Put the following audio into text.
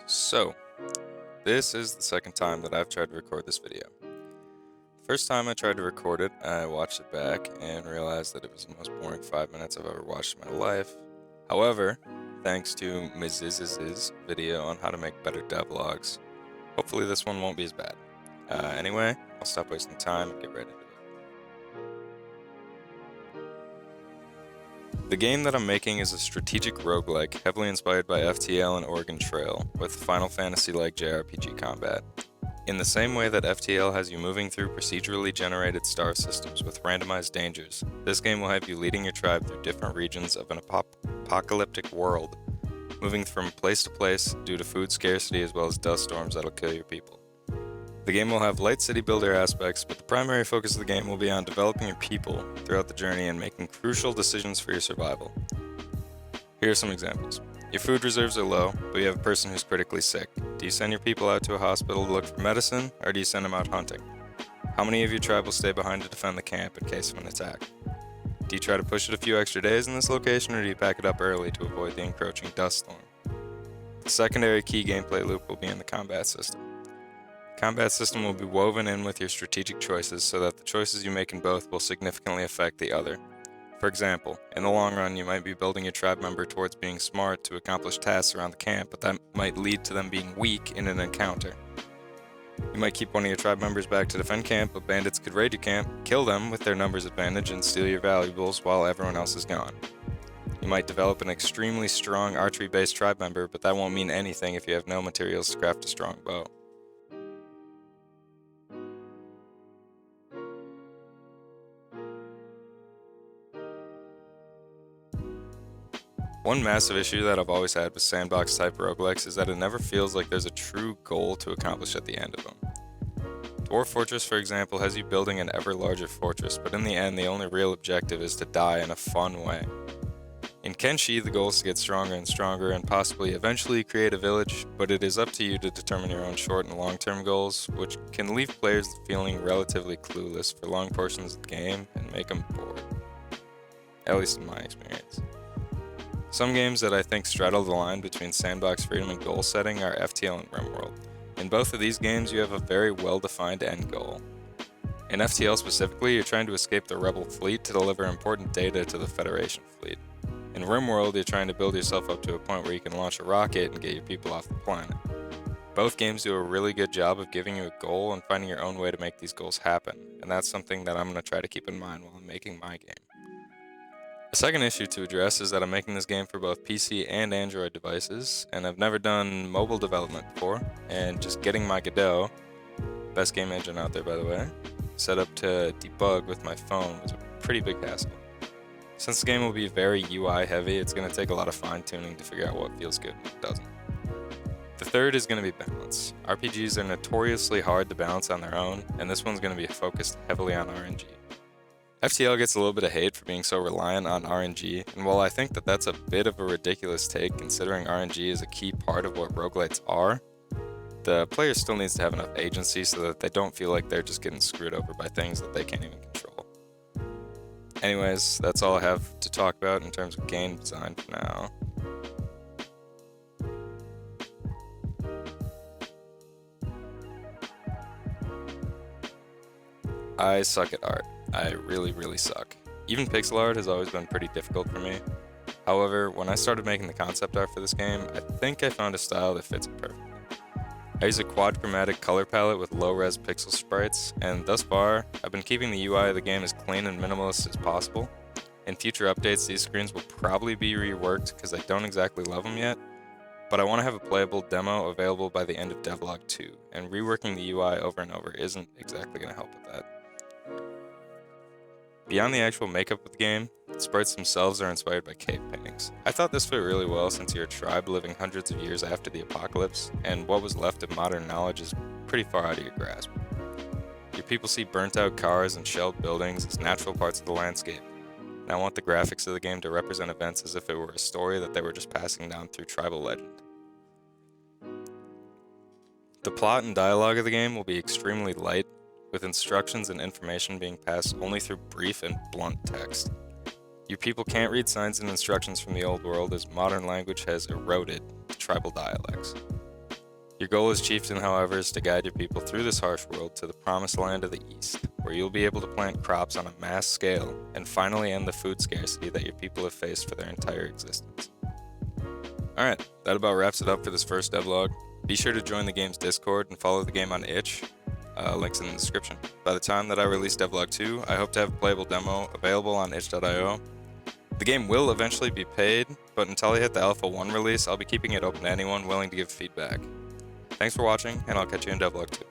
So, this is the second time that I've tried to record this video. The first time I tried to record it, I watched it back and realized that it was the most boring 5 minutes I've ever watched in my life. However, thanks to Miz's video on how to make better devlogs, hopefully this one won't be as bad. Anyway, I'll stop wasting time and get right into it. The game that I'm making is a strategic roguelike, heavily inspired by FTL and Oregon Trail, with Final Fantasy-like JRPG combat. In the same way that FTL has you moving through procedurally generated star systems with randomized dangers, this game will have you leading your tribe through different regions of an apocalyptic world, moving from place to place due to food scarcity as well as dust storms that'll kill your people. The game will have light city builder aspects, but the primary focus of the game will be on developing your people throughout the journey and making crucial decisions for your survival. Here are some examples. Your food reserves are low, but you have a person who's critically sick. Do you send your people out to a hospital to look for medicine, or do you send them out hunting? How many of your tribe will stay behind to defend the camp in case of an attack? Do you try to push it a few extra days in this location, or do you pack it up early to avoid the encroaching dust storm? The secondary key gameplay loop will be in the combat system. The combat system will be woven in with your strategic choices so that the choices you make in both will significantly affect the other. For example, in the long run, you might be building your tribe member towards being smart to accomplish tasks around the camp, but that might lead to them being weak in an encounter. You might keep one of your tribe members back to defend camp, but bandits could raid your camp, kill them with their numbers advantage, and steal your valuables while everyone else is gone. You might develop an extremely strong archery-based tribe member, but that won't mean anything if you have no materials to craft a strong bow. One massive issue that I've always had with sandbox-type roguelikes is that it never feels like there's a true goal to accomplish at the end of them. Dwarf Fortress, for example, has you building an ever larger fortress, but in the end, the only real objective is to die in a fun way. In Kenshi, the goal is to get stronger and stronger and possibly eventually create a village, but it is up to you to determine your own short and long-term goals, which can leave players feeling relatively clueless for long portions of the game and make them bored. At least in my experience. Some games that I think straddle the line between sandbox freedom and goal setting are FTL and RimWorld. In both of these games, you have a very well-defined end goal. In FTL specifically, you're trying to escape the Rebel fleet to deliver important data to the Federation fleet. In RimWorld, you're trying to build yourself up to a point where you can launch a rocket and get your people off the planet. Both games do a really good job of giving you a goal and finding your own way to make these goals happen, and that's something that I'm going to try to keep in mind while I'm making my game. The second issue to address is that I'm making this game for both PC and Android devices, and I've never done mobile development before, and just getting my Godot, best game engine out there by the way, set up to debug with my phone was a pretty big hassle. Since the game will be very UI heavy, it's going to take a lot of fine tuning to figure out what feels good and what doesn't. The third is going to be balance. RPGs are notoriously hard to balance on their own, and this one's going to be focused heavily on RNG. FTL gets a little bit of hate for being so reliant on RNG, and while I think that that's a bit of a ridiculous take considering RNG is a key part of what roguelites are, the player still needs to have enough agency so that they don't feel like they're just getting screwed over by things that they can't even control. Anyways, that's all I have to talk about in terms of game design for now. I suck at art. I really suck. Even pixel art has always been pretty difficult for me. However, when I started making the concept art for this game, I think I found a style that fits it perfectly. I use a quad-chromatic color palette with low-res pixel sprites, and thus far, I've been keeping the UI of the game as clean and minimalist as possible. In future updates, these screens will probably be reworked because I don't exactly love them yet, but I want to have a playable demo available by the end of Devlog 2, and reworking the UI over and over isn't exactly going to help with that. Beyond the actual makeup of the game, the sprites themselves are inspired by cave paintings. I thought this fit really well since you're a tribe living hundreds of years after the apocalypse, and what was left of modern knowledge is pretty far out of your grasp. Your people see burnt out cars and shelled buildings as natural parts of the landscape, and I want the graphics of the game to represent events as if it were a story that they were just passing down through tribal legend. The plot and dialogue of the game will be extremely light, with instructions and information being passed only through brief and blunt text. Your people can't read signs and instructions from the old world as modern language has eroded to tribal dialects. Your goal as chieftain, however, is to guide your people through this harsh world to the promised land of the east, where you'll be able to plant crops on a mass scale and finally end the food scarcity that your people have faced for their entire existence. Alright, that about wraps it up for this first devlog. Be sure to join the game's Discord and follow the game on itch. Links in the description. By the time that I release Devlog 2, I hope to have a playable demo available on itch.io. The game will eventually be paid, but until I hit the Alpha 1 release, I'll be keeping it open to anyone willing to give feedback. Thanks for watching, and I'll catch you in Devlog 2.